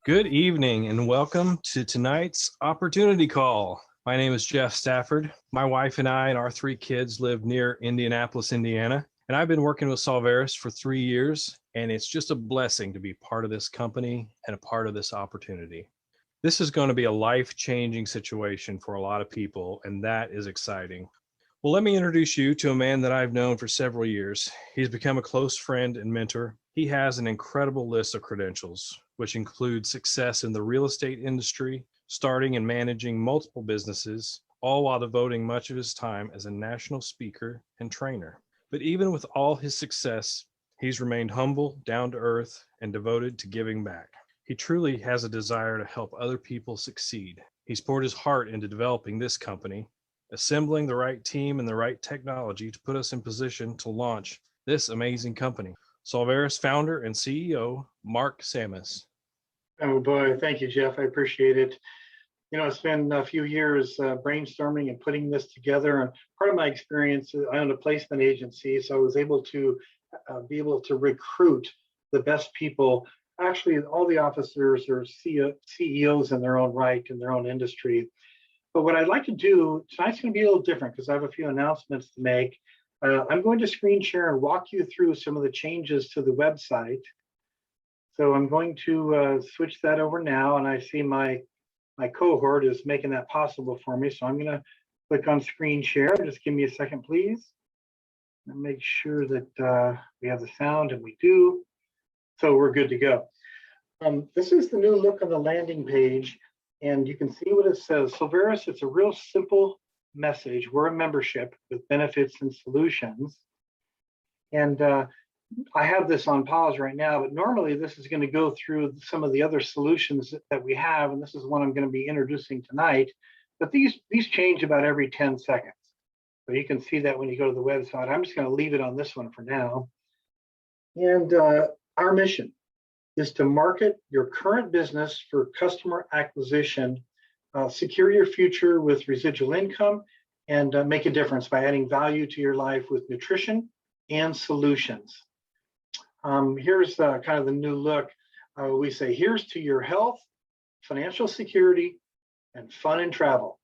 Good evening and welcome to tonight's opportunity call. My name is Jeff Stafford. My wife and I and our three kids live near Indianapolis, Indiana, and I've been working with Solveres for 3 years, and it's just a blessing to be part of this company and a part of this opportunity. This is going to be a life-changing situation for a lot of people, and that is exciting. Well, let me introduce you to a man that I've known for several years. He's become a close friend and mentor. He has an incredible list of credentials, which include success in the real estate industry, starting and managing multiple businesses, all while devoting much of his time as a national speaker and trainer. But even with all his success, he's remained humble, down to earth, and devoted to giving back. He truly has a desire to help other people succeed. He's poured his heart into developing this company, assembling the right team and the right technology to put us in position to launch this amazing company. Solveres founder and CEO, Mark Samus. Oh boy, thank you, Jeff. I appreciate it. You know, it's been a few years brainstorming and putting this together. And part of my experience, I own a placement agency, so I was able to recruit the best people. Actually, all the officers are CEOs in their own right, in their own industry. But what I'd like to do, tonight's going to be a little different because I have a few announcements to make. I'm going to screen share and walk you through some of the changes to the website. So I'm going to switch that over now, and I see my cohort is making that possible for me. So I'm going to click on screen share. Just give me a second, please. And make sure that we have the sound, and we do. So we're good to go. This is the new look on the landing page, and you can see what it says. Solveres, it's a real simple message. We're a membership with benefits and solutions. And I have this on pause right now, but normally this is going to go through some of the other solutions that we have, and this is one I'm going to be introducing tonight. But these change about every 10 seconds. So you can see that when you go to the website. I'm just going to leave it on this one for now. And our mission is to market your current business for customer acquisition, secure your future with residual income, and make a difference by adding value to your life with nutrition and solutions. Here's kind of the new look. We say, here's to your health, financial security, and fun and travel.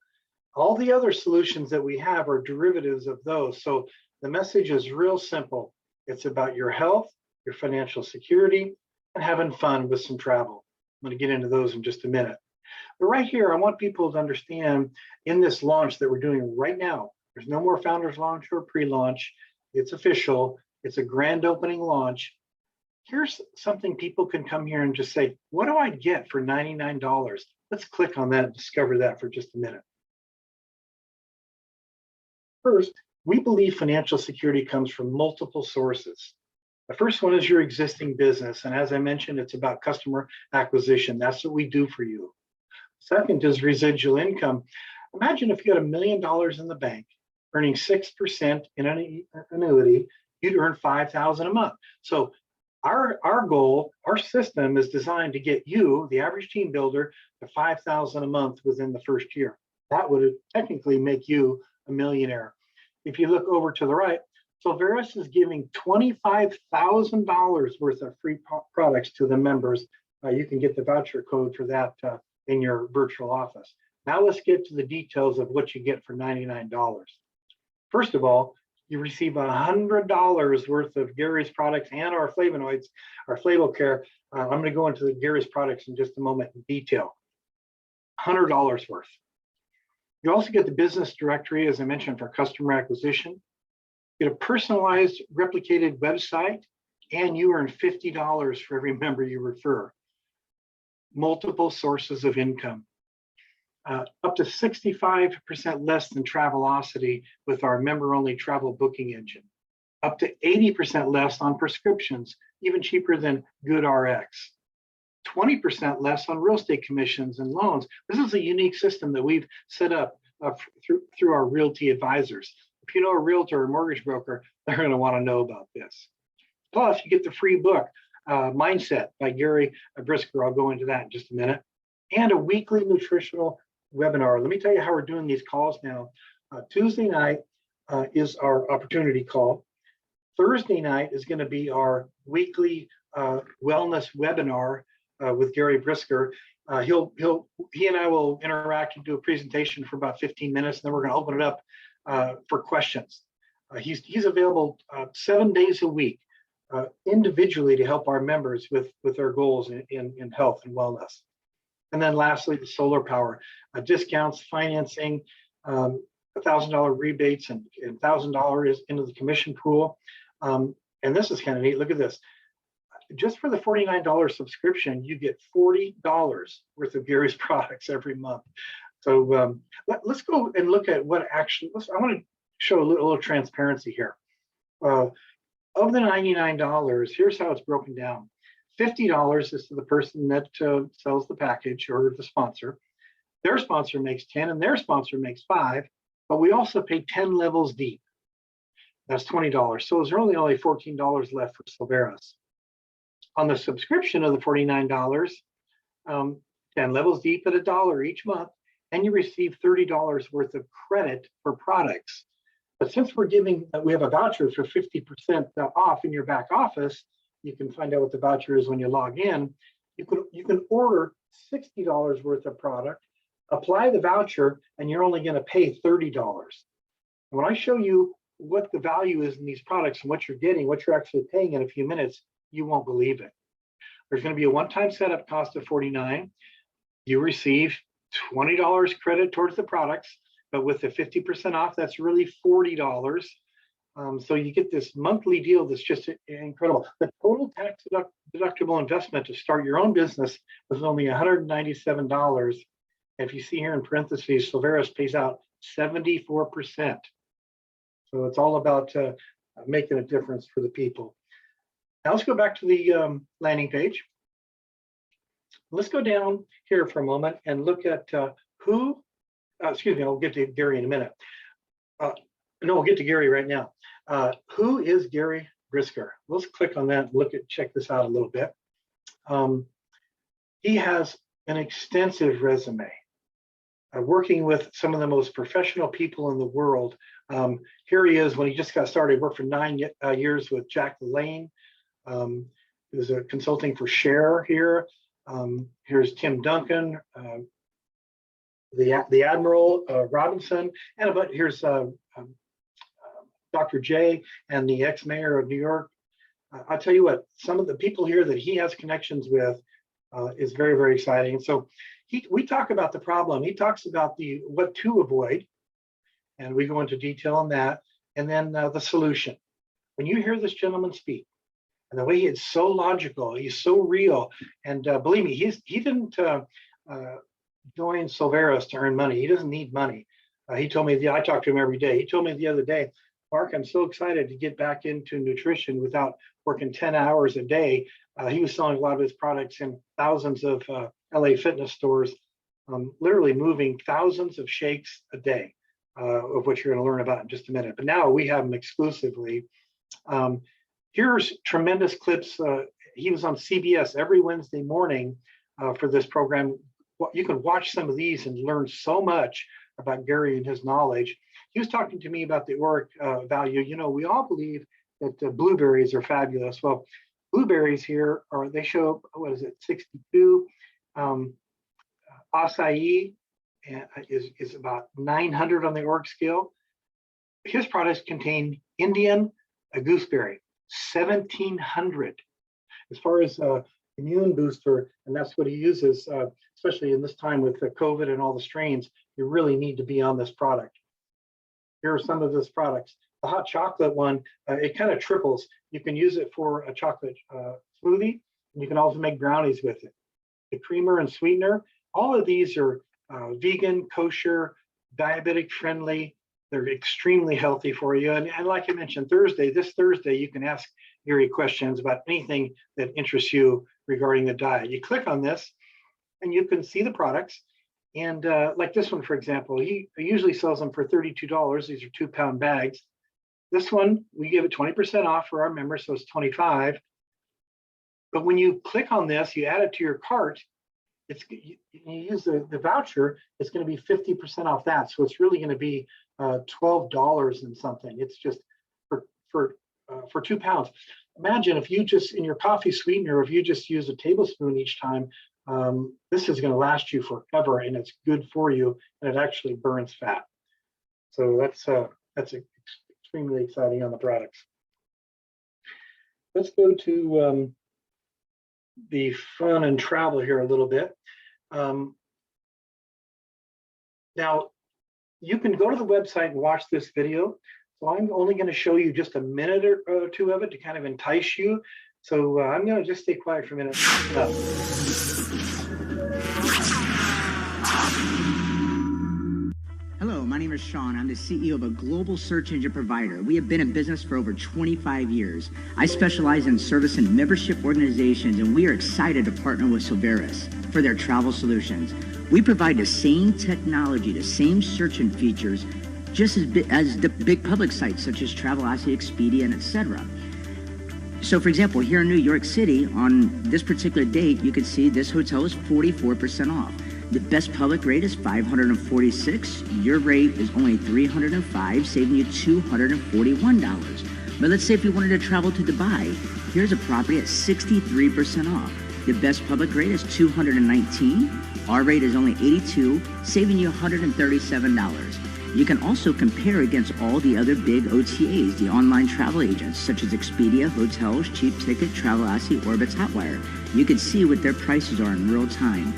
All the other solutions that we have are derivatives of those. So the message is real simple. It's about your health, your financial security, and having fun with some travel. I'm going to get into those in just a minute. But right here, I want people to understand in this launch that we're doing right now, there's no more founders launch or pre-launch. It's official. It's a grand opening launch. Here's something people can come here and just say, what do I get for $99? Let's click on that and discover that for just a minute. First, we believe financial security comes from multiple sources. The first one is your existing business. And as I mentioned, it's about customer acquisition. That's what we do for you. Second is residual income. Imagine if you had $1 million in the bank, earning 6% in an annuity, you'd earn $5,000 a month. So our goal, our system is designed to get you, the average team builder, to $5,000 a month within the first year. That would technically make you a millionaire. If you look over to the right, Solveres is giving $25,000 worth of free products to the members. You can get the voucher code for that in your virtual office. Now let's get to the details of what you get for $99. First of all, you receive $100 worth of Gary's products and our flavonoids, our FlavoCare. I'm going to go into the Gary's products in just a moment in detail. $100 worth. You also get the business directory, as I mentioned, for customer acquisition. You get a personalized replicated website, and you earn $50 for every member you refer. Multiple sources of income. Up to 65% less than Travelocity with our member-only travel booking engine. Up to 80% less on prescriptions, even cheaper than GoodRx. 20% less on real estate commissions and loans. This is a unique system that we've set up through our realty advisors. If you know a realtor or mortgage broker, they're going to want to know about this. Plus, you get the free book, Mindset by Gary Brisker. I'll go into that in just a minute. And a weekly nutritional webinar. Let me tell you how we're doing these calls now. Tuesday night is our opportunity call. Thursday night is going to be our weekly wellness webinar with Gary Brisker. He and I will interact and do a presentation for about 15 minutes, and then we're going to open it up for questions. He's available 7 days a week individually to help our members with their goals in health and wellness. And then lastly, the solar power discounts, financing, $1,000 rebates, and $1,000 into the commission pool. And this is kind of neat. Look at this. Just for the $49 subscription, you get $40 worth of Gary's products every month. So let's go and look at what actually, I want to show a little transparency here. Of the $99, here's how it's broken down. $50 is to the person that sells the package or the sponsor. Their sponsor makes 10 and their sponsor makes 5, but we also pay 10 levels deep. That's $20. So there's only $14 left for Solveres. On the subscription of the $49, 10 levels deep at $1 each month, and you receive $30 worth of credit for products. But since we have a voucher for 50% off in your back office, you can find out what the voucher is when you log in. You can order $60 worth of product, apply the voucher, and you're only going to pay $30. And when I show you what the value is in these products and what you're getting, what you're actually paying in a few minutes, you won't believe it. There's going to be a one-time setup cost of $49. You receive $20 credit towards the products, but with the 50% off, that's really $40. So you get this monthly deal that's just incredible. The total tax deductible investment to start your own business was only $197. If you see here in parentheses, Solveres pays out 74%. So it's all about making a difference for the people. Now let's go back to the landing page. Let's go down here for a moment and look at excuse me, I'll get to Gary in a minute. No, we'll get to Gary right now. Who is Gary Brisker? Let's click on that and check this out a little bit. He has an extensive resume, working with some of the most professional people in the world. Here he is when he just got started. He worked for 9 years with Jack LaLanne. He was consulting for Share here. Here's Tim Duncan, the Admiral Robinson, and here's Dr. J and the ex-mayor of New York. I'll tell you what, some of the people here that he has connections with is very, very exciting. So we talk about the problem. He talks about what to avoid, and we go into detail on that, and then the solution. When you hear this gentleman speak, and the way he is so logical, he's so real, and believe me, he didn't join Solveres to earn money. He doesn't need money. He told me, I talk to him every day. He told me the other day, Mark, I'm so excited to get back into nutrition without working 10 hours a day. He was selling a lot of his products in thousands of LA fitness stores, literally moving thousands of shakes a day, of which you're going to learn about in just a minute. But now we have them exclusively. Here's tremendous clips. He was on CBS every Wednesday morning for this program. You can watch some of these and learn so much about Gary and his knowledge. He was talking to me about the ORIC value. You know, we all believe that blueberries are fabulous. Well, blueberries here they show, 62. Acai is about 900 on the ORIC scale. His products contain Indian gooseberry, 1700. As far as immune booster, and that's what he uses, especially in this time with COVID and all the strains, you really need to be on this product. Here are some of his products. The hot chocolate one, it kind of triples. You can use it for a chocolate smoothie, and you can also make brownies with it. The creamer and sweetener, all of these are vegan, kosher, diabetic friendly. They're extremely healthy for you. And like I mentioned, this Thursday, you can ask Gary questions about anything that interests you regarding the diet. You click on this and you can see the products. And like this one, for example, he usually sells them for $32. These are 2-pound bags. This one, we give it 20% off for our members, so it's $25. But when you click on this, you add it to your cart, you use the voucher, it's going to be 50% off that. So it's really going to be $12 and something. It's just for 2 pounds. imagine if you just, in your coffee sweetener, if you just use a tablespoon each time, this is going to last you forever, and it's good for you, and it actually burns fat. So that's extremely exciting on the products. Let's go to the fun and travel here a little bit. Now, you can go to the website and watch this video. So I'm only going to show you just a minute or two of it to kind of entice you. So I'm going to just stay quiet for a minute. Hello, my name is Sean. I'm the CEO of a global search engine provider. We have been in business for over 25 years. I specialize in service and membership organizations, and we are excited to partner with Solveres for their travel solutions. We provide the same technology, the same search and features, just as the big public sites such as Travelocity, Expedia, and etc. So, for example, here in New York City, on this particular date, you can see this hotel is 44% off. The best public rate is $546. Your rate is only $305, saving you $241. But let's say if you wanted to travel to Dubai, here's a property at 63% off. The best public rate is $219. Our rate is only $82, saving you $137. You can also compare against all the other big OTAs, the online travel agents, such as Expedia, Hotels, Cheap Ticket, Travelocity, Orbitz, Hotwire. You can see what their prices are in real time.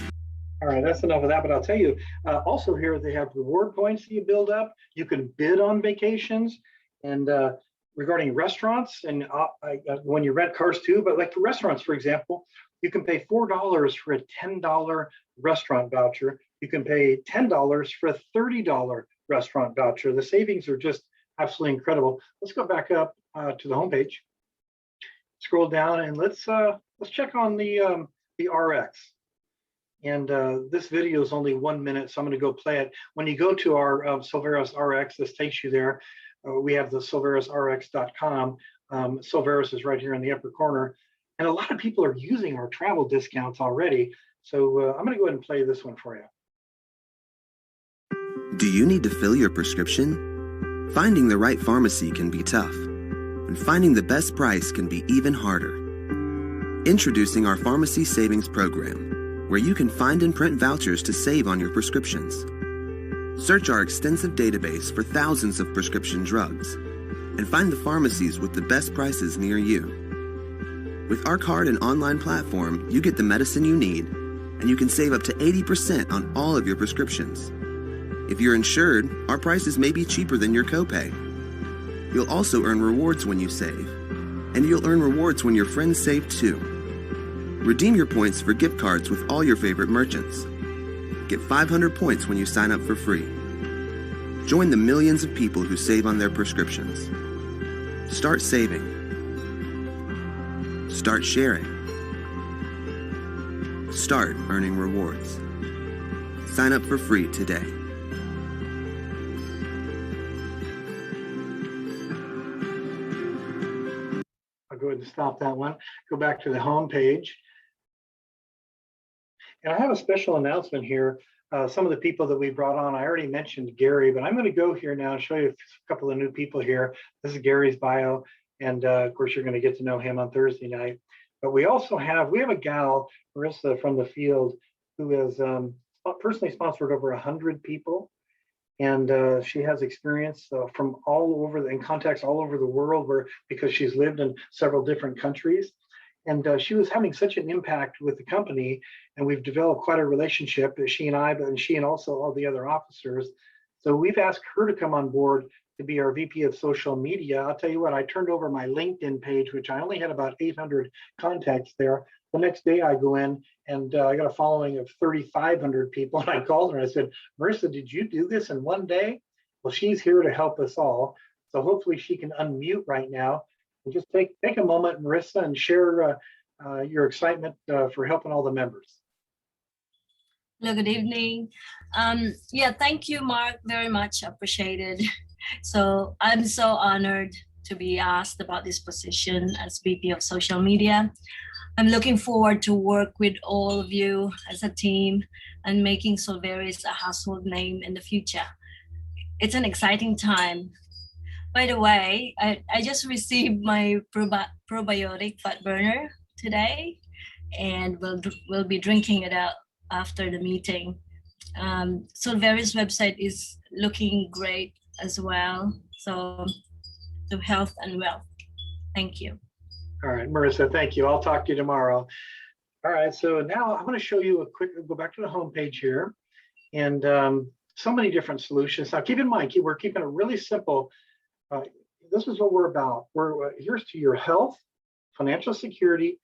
All right, that's enough of that, but I'll tell you, also here they have reward points that you build up. You can bid on vacations, and regarding restaurants, and when you rent cars too, but like for restaurants, for example, you can pay $4 for a $10 restaurant voucher. You can pay $10 for a $30 restaurant voucher. The savings are just absolutely incredible. Let's go back up to the homepage, scroll down, and let's check on the RX. And this video is only 1 minute, so I'm going to go play it. When you go to our Solveres RX, this takes you there. We have the solveresrx.com. Solveres is right here in the upper corner. And a lot of people are using our travel discounts already. So I'm going to go ahead and play this one for you. Do you need to fill your prescription? Finding the right pharmacy can be tough, and finding the best price can be even harder. Introducing our Pharmacy Savings Program, where you can find and print vouchers to save on your prescriptions. Search our extensive database for thousands of prescription drugs, and find the pharmacies with the best prices near you. With our card and online platform, you get the medicine you need, and you can save up to 80% on all of your prescriptions. If you're insured, our prices may be cheaper than your copay. You'll also earn rewards when you save, and you'll earn rewards when your friends save too. Redeem your points for gift cards with all your favorite merchants. Get 500 points when you sign up for free. Join the millions of people who save on their prescriptions. Start saving. Start sharing. Start earning rewards. Sign up for free today. I'll go ahead and stop that one. Go back to the home page. And I have a special announcement here. Some of the people that we brought on, I already mentioned Gary, but I'm going to go here now and show you a couple of new people here. This is Gary's bio. And of course, you're going to get to know him on Thursday night. But we also have a gal, Marissa from the field, who has personally sponsored over 100 people. And she has experience from all over, and contacts all over the world, because she's lived in several different countries. And she was having such an impact with the company, and we've developed quite a relationship, she and I, but she and also all the other officers. So we've asked her to come on board to be our VP of social media. I'll tell you what, I turned over my LinkedIn page, which I only had about 800 contacts there. The next day I go in and I got a following of 3,500 people. And I called her and I said, Marissa, did you do this in one day? Well, she's here to help us all. So hopefully she can unmute right now and just take a moment, Marissa, and share your excitement for helping all the members. Hello, good evening. Thank you, Mark, very much appreciated. So I'm so honored to be asked about this position as VP of social media. I'm looking forward to work with all of you as a team and making Solveres a household name in the future. It's an exciting time. By the way, I just received my probiotic fat burner today, and we'll be drinking it out after the meeting. Solveres website is looking great as well. So to health and wealth. Thank you. All right, Marissa, thank you. I'll talk to you tomorrow. All right, so now I'm going to show you a quick, go back to the home page here, and so many different solutions. Now keep in mind, we're keeping it really simple. This is what we're about. Here's to your health, financial security,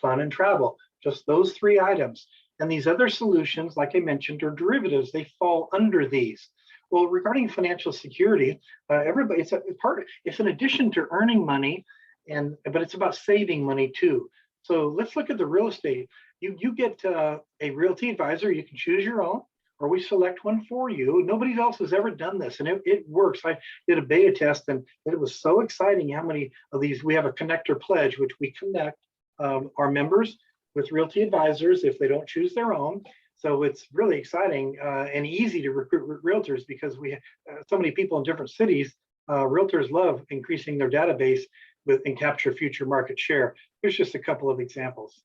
fun, and travel. Just those three items. And these other solutions, like I mentioned, are derivatives. They fall under these. Well, regarding financial security, everybody, it's an addition to earning money, but it's about saving money too. So let's look at the real estate. You get a realty advisor. You can choose your own, or we select one for you. Nobody else has ever done this, and it works. I did a beta test, and it was so exciting how many of these. We have a connector pledge, which we connect our members with realty advisors if they don't choose their own. So it's really exciting and easy to recruit realtors, because we so many people in different cities. Realtors love increasing their database and capture future market share. Here's just a couple of examples.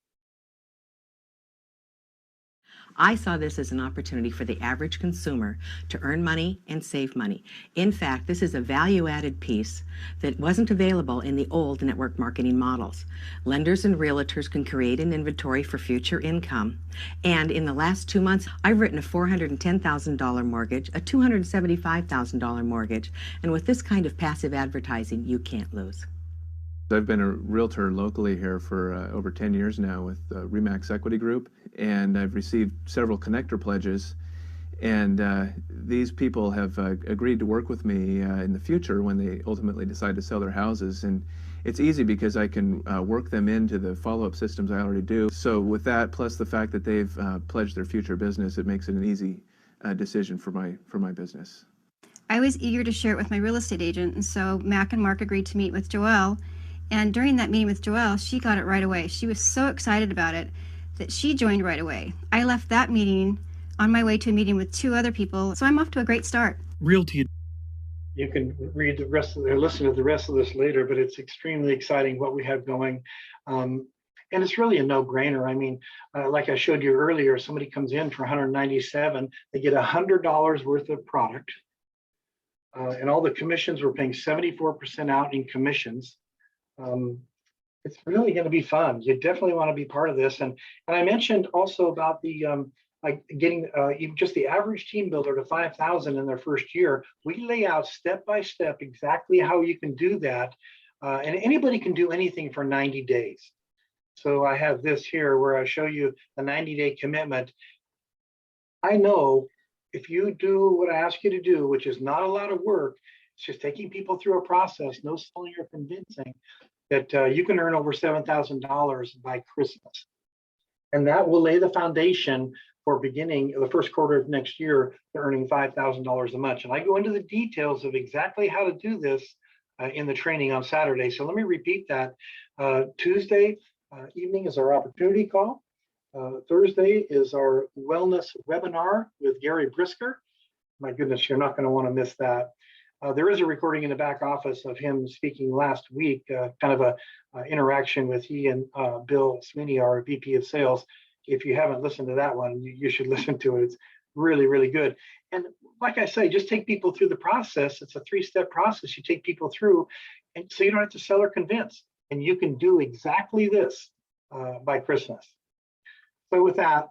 I saw this as an opportunity for the average consumer to earn money and save money. In fact, this is a value-added piece that wasn't available in the old network marketing models. Lenders and realtors can create an inventory for future income. And in the last 2 months, I've written a $410,000 mortgage, a $275,000 mortgage, and with this kind of passive advertising, you can't lose. I've been a realtor locally here for over 10 years now with Remax Equity Group, and I've received several connector pledges, and these people have agreed to work with me in the future when they ultimately decide to sell their houses. And it's easy because I can work them into the follow-up systems I already do. So with that, plus the fact that they've pledged their future business, it makes it an easy decision for my business. I was eager to share it with my real estate agent, and so Mac and Mark agreed to meet with Joelle. And during that meeting with Joelle, she got it right away. She was so excited about it that she joined right away. I left that meeting on my way to a meeting with 2 other people, so I'm off to a great start. Realty. You can read the rest of or listen to the rest of this later, but it's extremely exciting what we have going. And it's really a no-brainer. I mean, like I showed you earlier, somebody comes in for $197, they get $100 worth of product. And all the commissions, we're paying 74% out in commissions. It's really going to be fun. You definitely want to be part of this. And I mentioned also about the getting even just the average team builder to 5,000 in their first year. We lay out step by step exactly how you can do that. And anybody can do anything for 90 days. So I have this here where I show you the 90-day commitment. I know if you do what I ask you to do, which is not a lot of work, it's just taking people through a process, no selling or convincing, that you can earn over $7,000 by Christmas. And that will lay the foundation for beginning the first quarter of next year to earning $5,000 a month. And I go into the details of exactly how to do this in the training on Saturday. So let me repeat that. Tuesday evening is our opportunity call. Thursday is our wellness webinar with Gary Brisker. My goodness, you're not going to want to miss that. There is a recording in the back office of him speaking last week, kind of a interaction with he and Bill Sweeney, our VP of Sales. If you haven't listened to that one, you should listen to it. It's really, really good. And like I say, just take people through the process. It's a 3-step process you take people through, and so you don't have to sell or convince. And you can do exactly this by Christmas. So with that,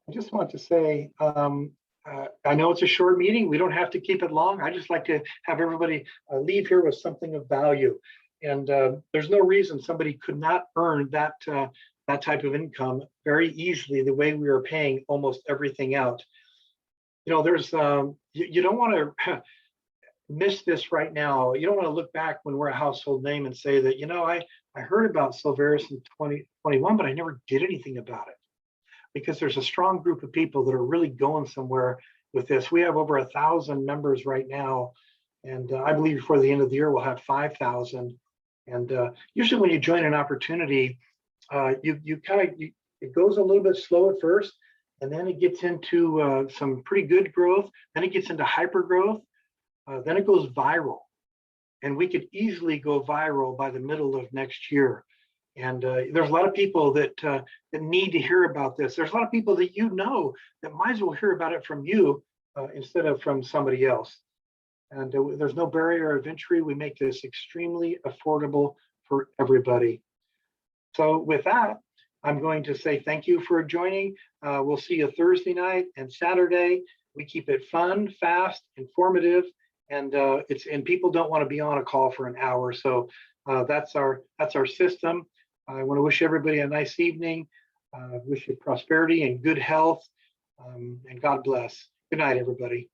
I just want to say, I know it's a short meeting. We don't have to keep it long. I just like to have everybody leave here with something of value. And there's no reason somebody could not earn that type of income very easily the way we are paying almost everything out. You know, there's you don't want to miss this right now. You don't want to look back when we're a household name and say that, you know, I heard about Solveres in 2021, but I never did anything about it. Because there's a strong group of people that are really going somewhere with this. We have over 1,000 members right now, and I believe before the end of the year we'll have 5,000. And usually when you join an opportunity, it goes a little bit slow at first, and then it gets into some pretty good growth. Then it gets into hyper growth. Then it goes viral, and we could easily go viral by the middle of next year. And there's a lot of people that need to hear about this. There's a lot of people that that might as well hear about it from you instead of from somebody else. And there's no barrier of entry. We make this extremely affordable for everybody. So with that, I'm going to say thank you for joining. We'll see you Thursday night and Saturday. We keep it fun, fast, informative, and people don't want to be on a call for an hour. So that's our system. I want to wish everybody a nice evening. Wish you prosperity and good health, and God bless. Good night, everybody.